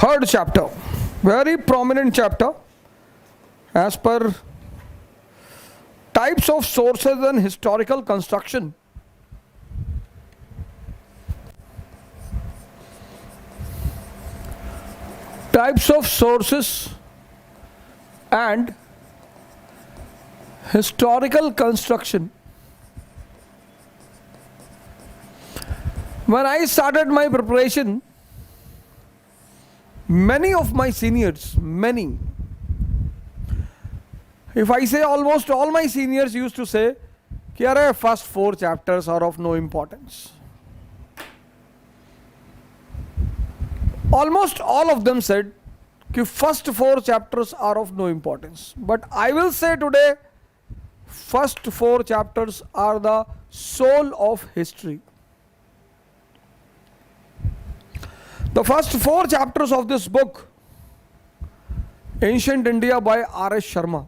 third chapter, very prominent chapter as per types of sources and historical construction. Types of sources and historical construction. When I started my preparation, many of my seniors, if I say almost all my seniors used to say, "Kya first 4 chapters are of no importance." Almost all of them said that first 4 chapters are of no importance. But I will say today, first 4 chapters are the soul of history. The first 4 chapters of this book, Ancient India by R.S. Sharma,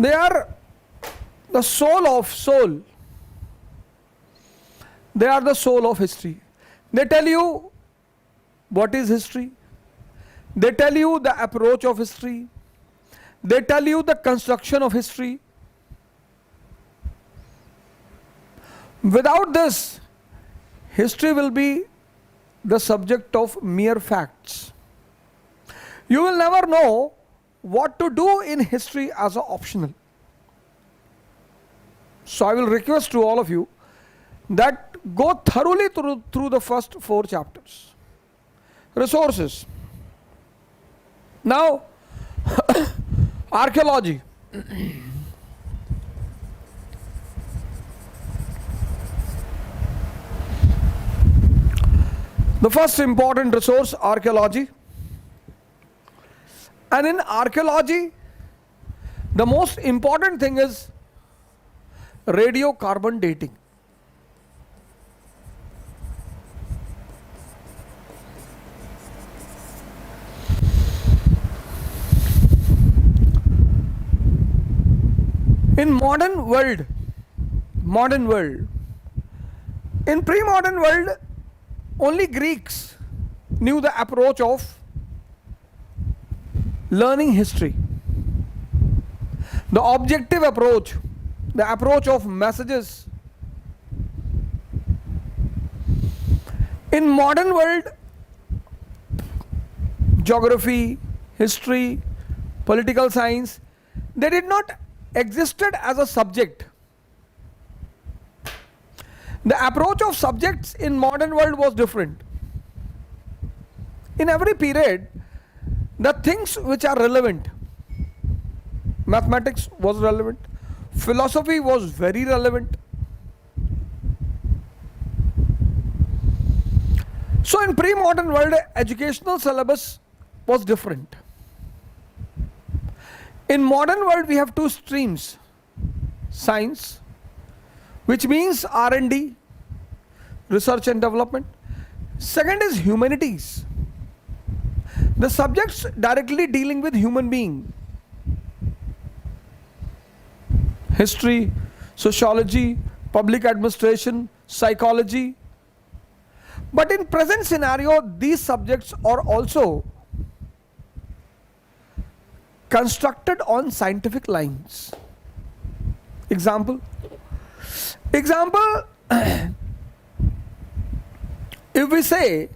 they are the soul of soul. They are the soul of history. They tell you what is history. They tell you the approach of history. They tell you the construction of history. Without this, history will be the subject of mere facts. You will never know what to do in history as an optional. So I will request to all of you that go thoroughly through the first 4 chapters. Resources. Now, archaeology. The first important resource, archaeology. And in archaeology, the most important thing is radiocarbon dating. In modern world, in pre-modern world, only Greeks knew the approach of learning history. The objective approach, the approach of messages. In modern world, geography, history, political science, they did not existed as a subject. The approach of subjects in modern world was different. In every period, the things which are relevant, mathematics was relevant, philosophy was very relevant. So in pre-modern world, educational syllabus was different. In modern world, we have 2 streams. Science, which means R&D, research and development. Second is humanities, the subjects directly dealing with human being. History, sociology, public administration, psychology. But in present scenario, these subjects are also constructed on scientific lines. Example, if we say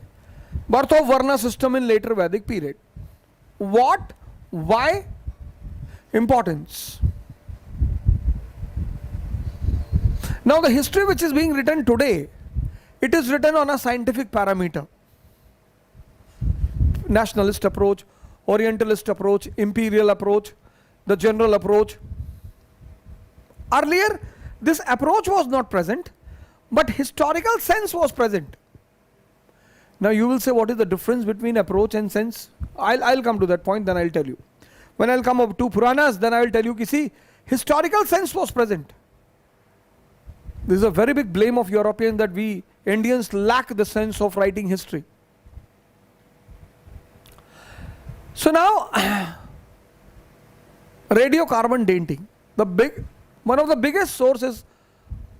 birth of Varna system in later Vedic period, what, why, importance. Now the history which is being written today, it is written on a scientific parameter. Nationalist approach, Orientalist approach, imperial approach, the general approach. Earlier, this approach was not present, but historical sense was present. Now you will say, what is the difference between approach and sense? I'll come to that point, then I'll tell you. When I'll come up to Puranas, then I will tell you, see, historical sense was present. This is a very big blame of Europeans that we Indians lack the sense of writing history. So now, radiocarbon dating, one of the biggest sources,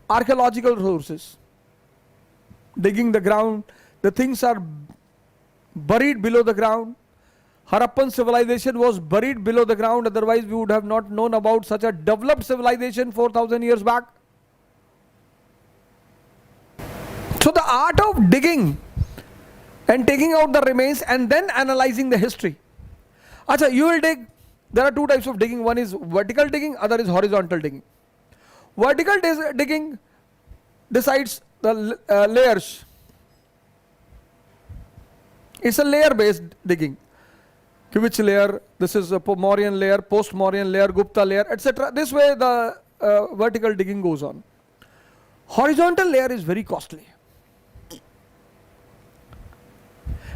archaeological sources, digging the ground, the things are buried below the ground. Harappan civilization was buried below the ground, otherwise we would have not known about such a developed civilization 4,000 years back. So the art of digging and taking out the remains and then analyzing the history. Acha, you will dig. There are two types of digging. One is vertical digging, other is horizontal digging. Vertical digging decides the layers. It's a layer based digging. Which layer? This is a Mauryan layer, post-Mauryan layer, Gupta layer, etc. This way the vertical digging goes on. Horizontal layer is very costly.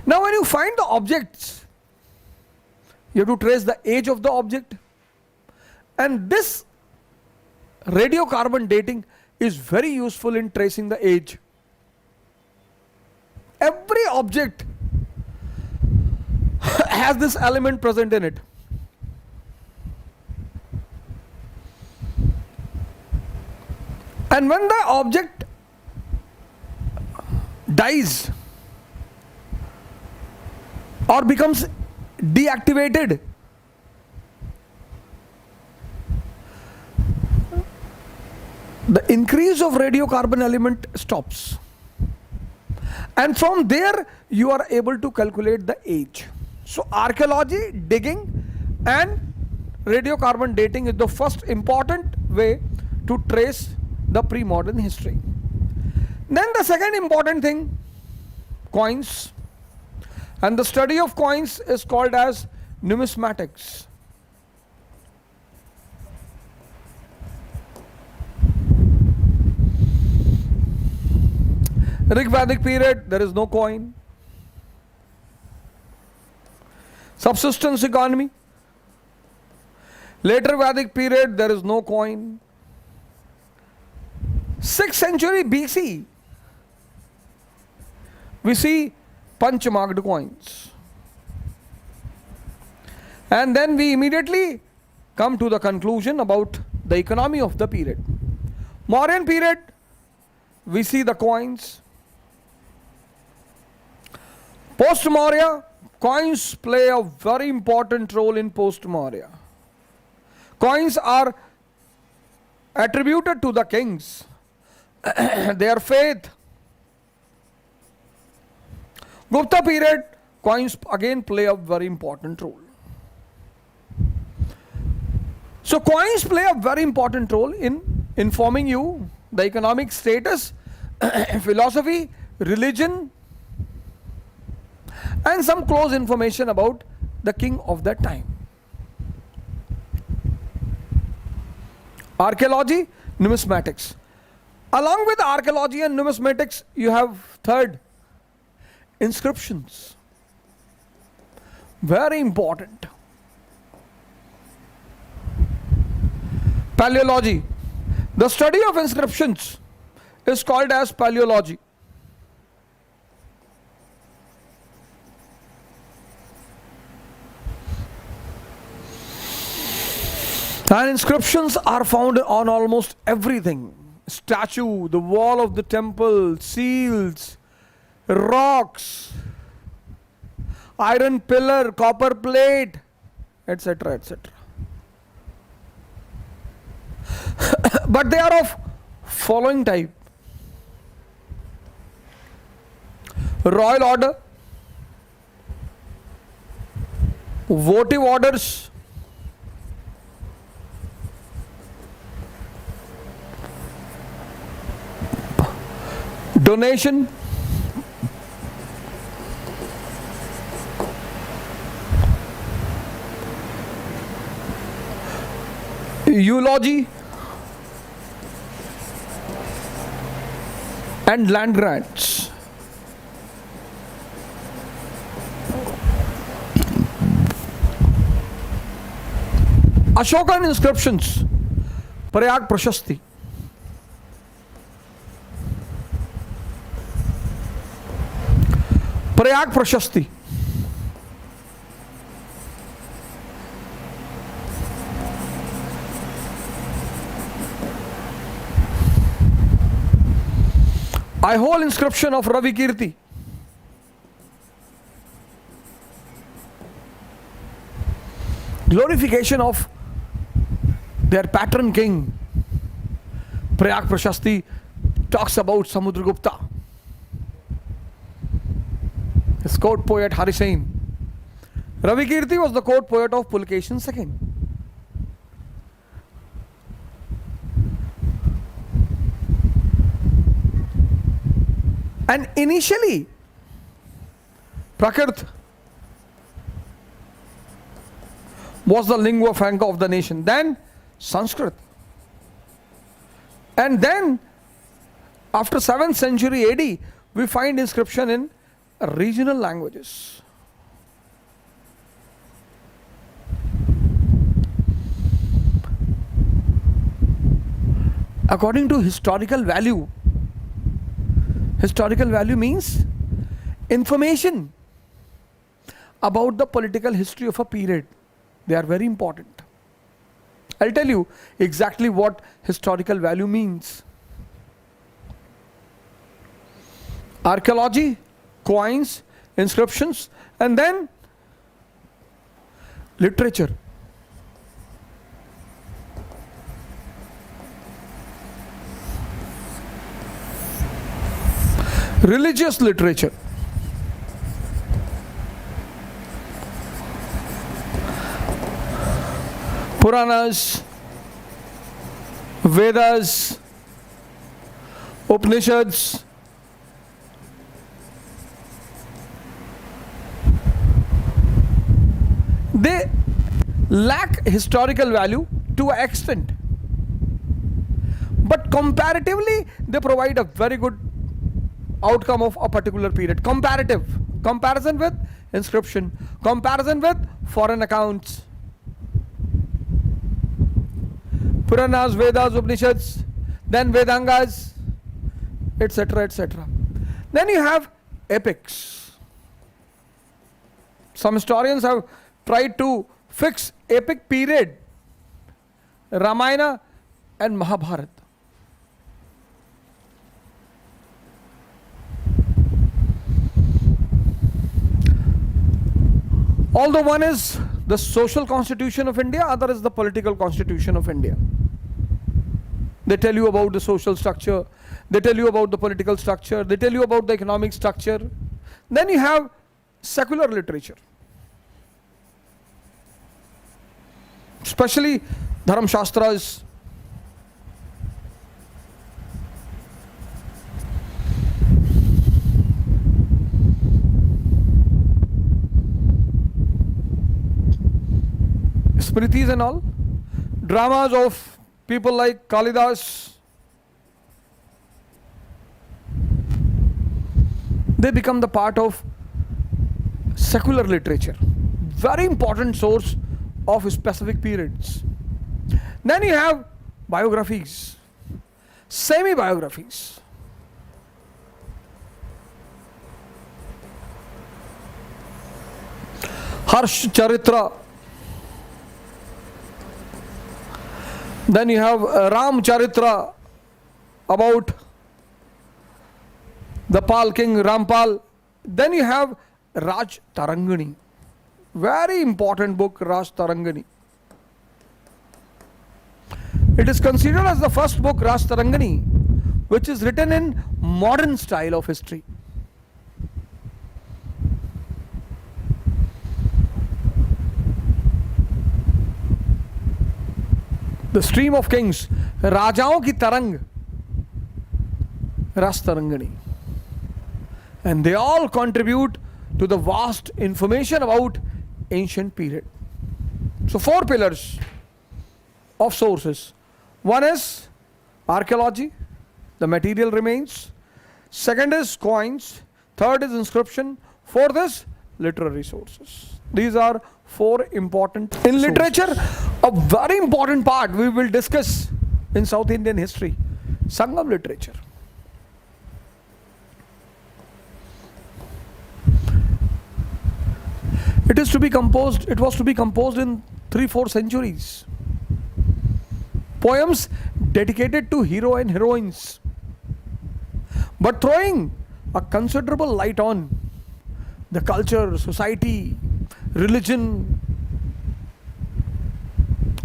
Now when you find the objects, you have to trace the age of the object, and this radiocarbon dating is very useful in tracing the age. Every object has this element present in it. And when the object dies or becomes deactivated, the increase of radiocarbon element stops. And from there you are able to calculate the age. So archaeology, digging and radiocarbon dating is the first important way to trace the pre-modern history. Then the second important thing, coins. And the study of coins is called as numismatics. Rig-Vedic period, there is no coin. Subsistence economy. Later Vedic period, there is no coin. 6th century BC, we see punch-marked coins. And then we immediately come to the conclusion about the economy of the period. Mauryan period, we see the coins. Post-Maurya, coins play a very important role in post-Maurya. Coins are attributed to the kings, their faith. Gupta period, coins again play a very important role. So coins play a very important role in informing you the economic status, philosophy, religion, and some close information about the king of that time. Archaeology, numismatics. Along with archaeology and numismatics, you have third, inscriptions. Very important. Paleology. The study of inscriptions is called as paleology. And inscriptions are found on almost everything. Statue, the wall of the temple, seals, rocks, iron pillar, copper plate, etc., etc. But they are of following type: royal order, votive orders, donation, eulogy, and land grants. Ashokan inscriptions, Prayag Prashasti. Prayag Prashasti. Aihole inscription of Ravi Kirti. glorification of their patron king. Prayag Prashasti talks about Samudragupta. His court poet Harisain. Ravi Kirti was the court poet of Pulkeshi II. And initially, Prakrit was the lingua franca of the nation. Then Sanskrit. And then, after 7th century AD, we find inscription in regional languages. According to historical value means information about the political history of a period. They are very important. I'll tell you exactly what historical value means. Archaeology, coins, inscriptions, and then literature. Religious literature. Puranas, Vedas, Upanishads, they lack historical value to an extent, but comparatively they provide a very good outcome of a particular period. Comparison with inscription, comparison with foreign accounts, Puranas, Vedas, Upanishads, then Vedangas, etc., etc. Then you have epics. Some historians have tried to fix epic period, Ramayana and Mahabharata. Although one is the social constitution of India, other is the political constitution of India. They tell you about the social structure, they tell you about the political structure, they tell you about the economic structure. Then you have secular literature, especially Dharam Shastras. Smritis and all, dramas of people like Kalidas, they become the part of secular literature, very important source of specific periods. Then you have biographies, semi-biographies. Harsh Charitra. Then you have Ram Charitra about the Pal king Rampal. Then you have Raj Tarangani, very important book, Raj Tarangani. It is considered as the first book, Raj Tarangani, which is written in modern style of history. The stream of kings, Rajaon ki Tarang, Ras Tarangani. And they all contribute to the vast information about ancient period. So 4 pillars of sources. One is archaeology, the material remains. Second is coins. Third is inscription. Fourth is literary sources. These are 4 important in sources. Literature. A very important part we will discuss in South Indian history, Sangam literature. It was to be composed in 3-4 centuries. Poems dedicated to hero and heroines, but throwing a considerable light on the culture, society, religion,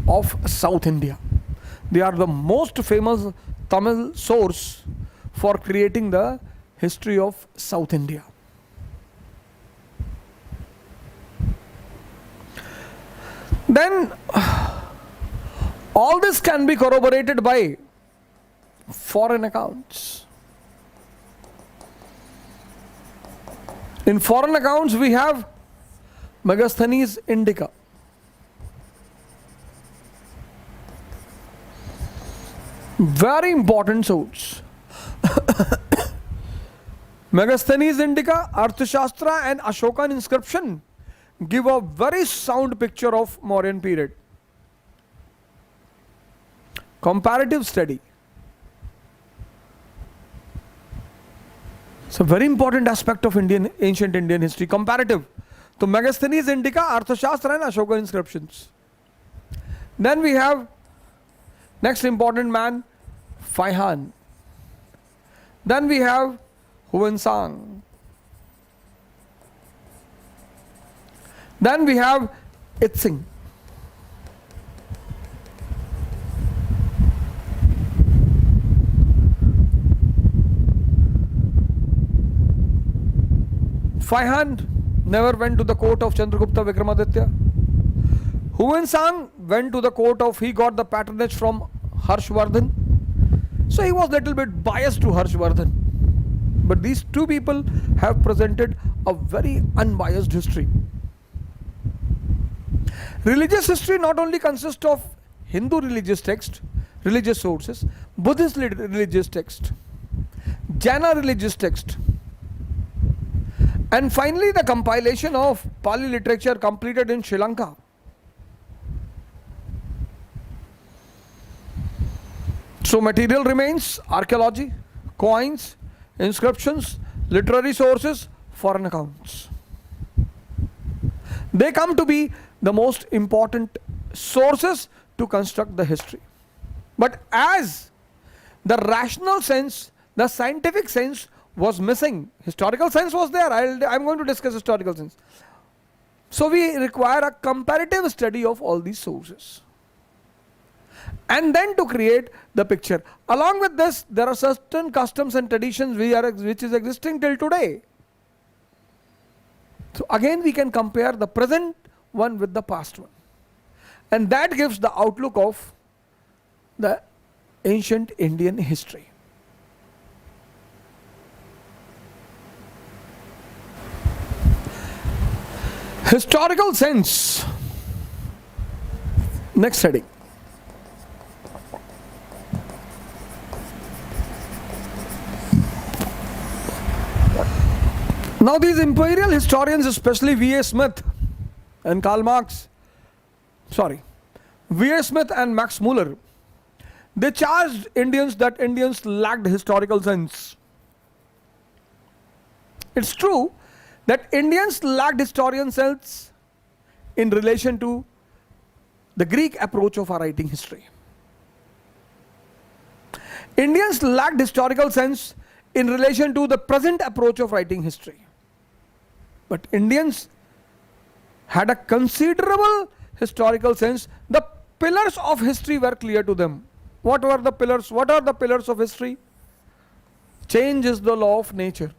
of South India. They are the most famous Tamil source for creating the history of South India. Then all this can be corroborated by foreign accounts. In foreign accounts we have Megasthenes Indica. Very important source. Megasthenes Indica, Arthashastra and Ashokan inscription give a very sound picture of Mauryan period. Comparative study. It's a very important aspect of ancient Indian history. Comparative. So Megasthenes Indica, Arthashastra and Ashokan inscriptions. Then we have next important man, Faihan. Then we have Huensang. Then we have Itsing. Faihan never went to the court of Chandragupta Vikramaditya. Huensang went to the court of, he got the patronage from Harshvardhan. So he was little bit biased to Harshvardhan. But these two people have presented a very unbiased history. Religious history not only consists of Hindu religious text, religious sources, Buddhist religious text, Jaina religious text, and finally the compilation of Pali literature completed in Sri Lanka. So material remains archaeology, coins, inscriptions, literary sources, foreign accounts. They come to be the most important sources to construct the history. But as the rational sense, the scientific sense was missing, historical sense was there. I'm going to discuss historical sense. So we require a comparative study of all these sources. And then to create the picture. Along with this, there are certain customs and traditions which is existing till today. So again we can compare the present one with the past one. And that gives the outlook of the ancient Indian history. Historical sense. Next heading. Now these imperial historians, especially V.A. Smith and V.A. Smith and Max Muller, they charged Indians that Indians lacked historical sense. It's true that Indians lacked historical sense in relation to the Greek approach of our writing history. Indians lacked historical sense in relation to the present approach of writing history. But Indians had a considerable historical sense. The pillars of history were clear to them. What were the pillars? What are the pillars of history? Change is the law of nature.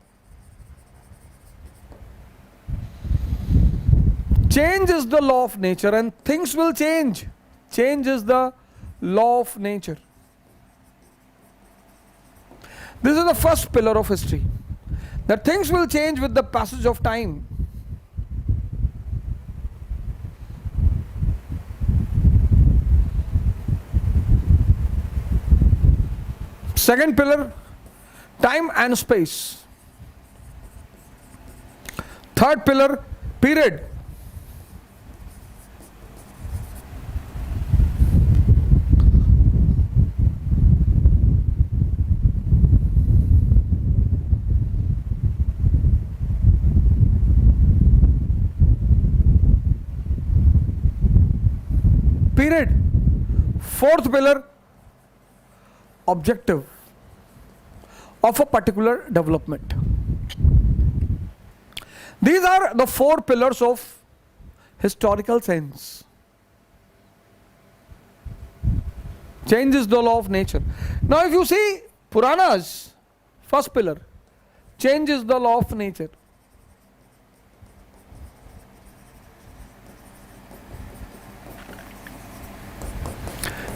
Change is the law of nature and things will change. Change is the law of nature. This is the first pillar of history. That things will change with the passage of time. Second pillar, time and space. Third pillar, period. Period. Fourth pillar, objective of a particular development. These are the four pillars of historical sense. Change is the law of nature. Now if you see Puranas, first pillar, change is the law of nature.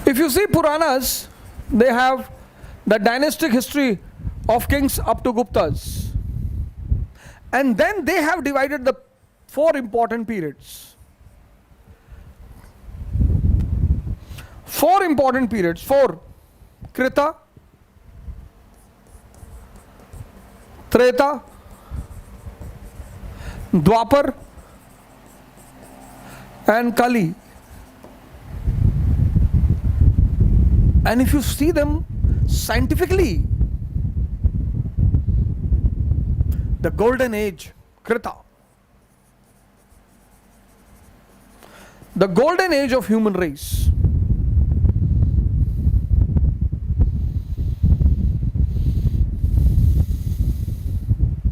If you see Puranas, they have the dynastic history of kings up to Guptas. And then they have divided the 4 important periods. 4 important periods. 4. Krita, Treta, Dwapar and Kali. And if you see them scientifically, the golden age, Krita, the golden age of human race.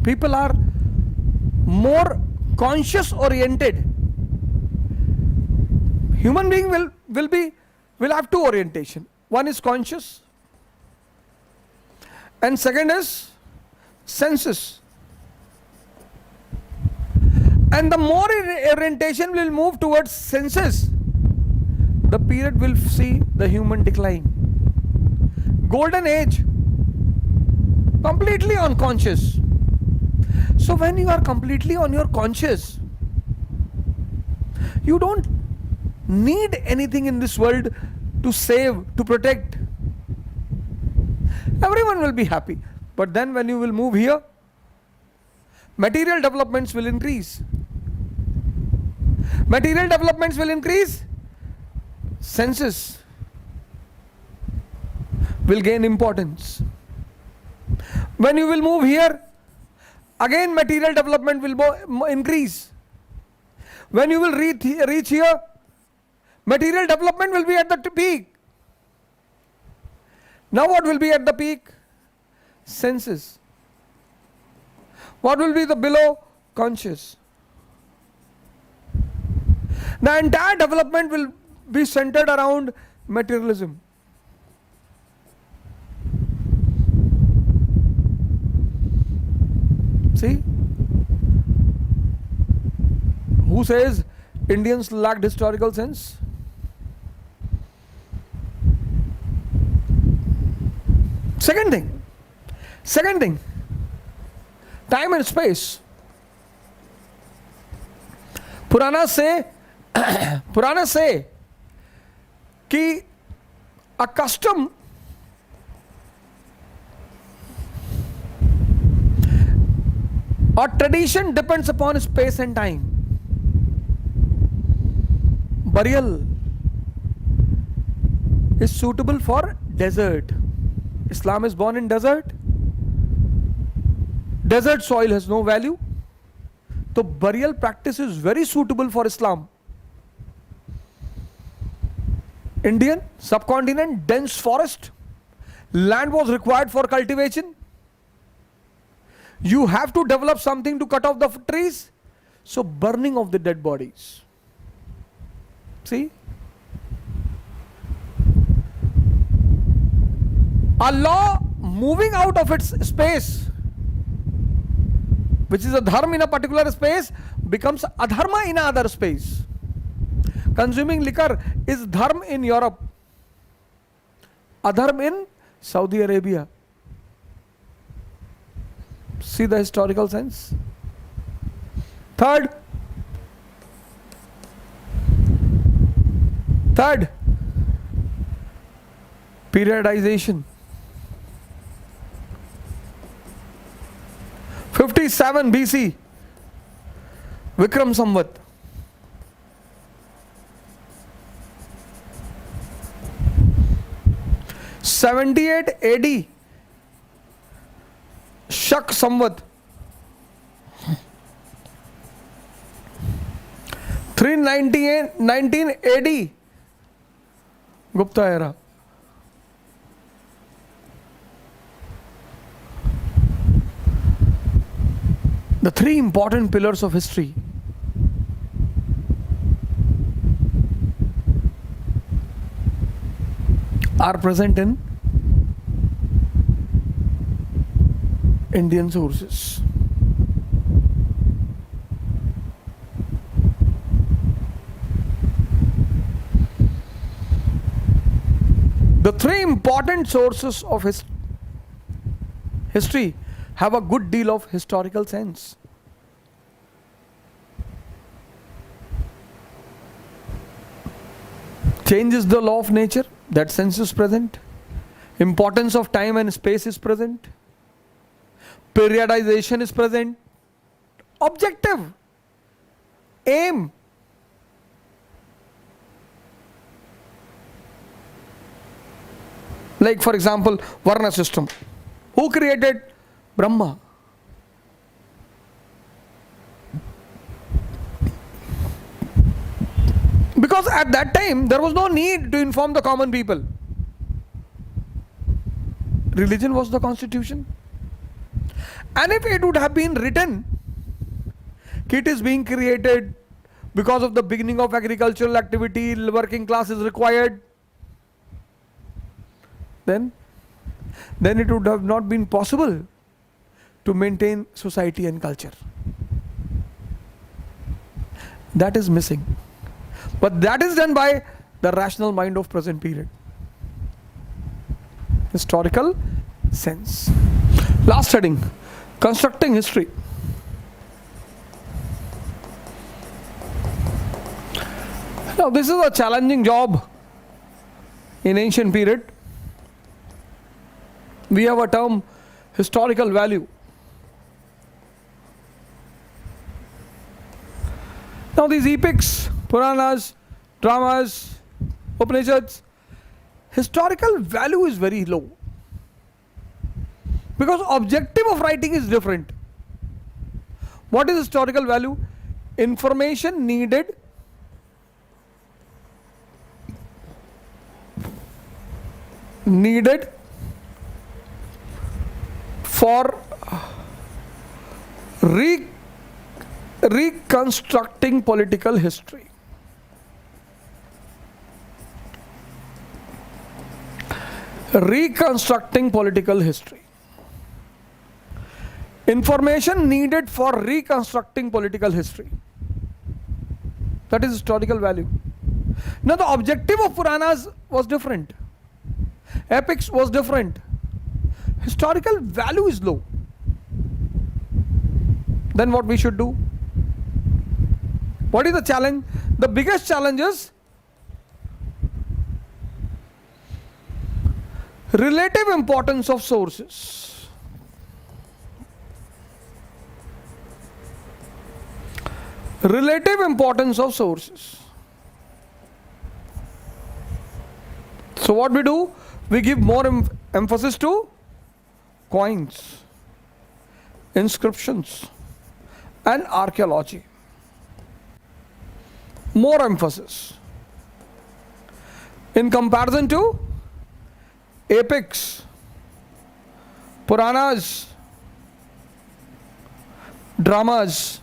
People are more conscious oriented. Human being will have 2 orientation. One is conscious and second is senses. And the more orientation will move towards senses, the period will see the human decline. Golden age, completely unconscious. So when you are completely on your conscious, you don't need anything in this world to save, to protect. Everyone will be happy. But then when you will move here, material developments will increase. Material developments will increase, senses will gain importance. When you will move here, again material development will increase. When you will reach here, material development will be at the peak. Now what will be at the peak? Senses. What will be the below? Conscious. The entire development will be centered around materialism. See? Who says Indians lacked historical sense? Second thing, time and space. Puranas say कि a custom or tradition depends upon space and time. Burial is suitable for desert. Islam is born in desert. Desert soil has no value. So burial practice is very suitable for Islam. Indian subcontinent, dense forest, land was required for cultivation. You have to develop something to cut off the trees. So burning of the dead bodies. See? A law moving out of its space, which is a dharma in a particular space, becomes adharma in another space. Consuming liquor is dharma in Europe, adharma in Saudi Arabia. See the historical sense. Third, periodization. 57 BC, Vikram Samvat. 78 AD, Shak Samvat. 319 AD, Gupta era. The 3 important pillars of history. are present in Indian sources. The three important sources of history have a good deal of historical sense. Change is the law of nature, that sense is present. Importance of time and space is present. Periodization is present. Objective, aim. Like for example, Varna system. Who created? Brahma. Because at that time there was no need to inform the common people. Religion was the constitution. And if it would have been written, it is being created because of the beginning of agricultural activity, working class is required, then it would have not been possible to maintain society and culture. That is missing. But that is done by the rational mind of present period. Historical sense. Last heading, constructing history. Now this is a challenging job in ancient period. We have a term, historical value. Now these epics, Puranas, dramas, Upanishads, historical value is very low. Because objective of writing is different. What is historical value? Information needed for reconstructing political history. Reconstructing political history. Information needed for reconstructing political history. That is historical value. Now the objective of Puranas was different. Epics was different. Historical value is low. Then what we should do? What is the challenge? The biggest challenge is relative importance of sources. Relative importance of sources. So what we do? We give more emphasis to coins, inscriptions, and archaeology. More emphasis in comparison to epics, Puranas, dramas.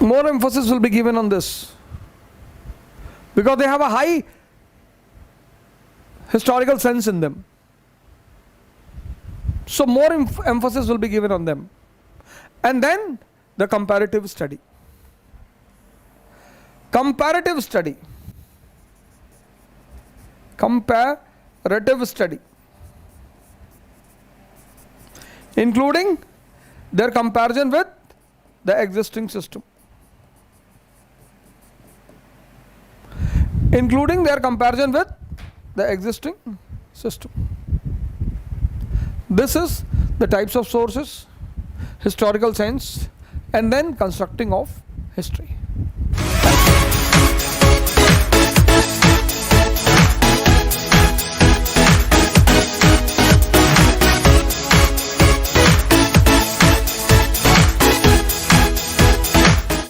More emphasis will be given on this because they have a high historical sense in them. So more emphasis will be given on them. And then the comparative study. Comparative study. Comparative study. Including their comparison with the existing system. Including their comparison with the existing system. This is the types of sources, historical sense, and then constructing of history.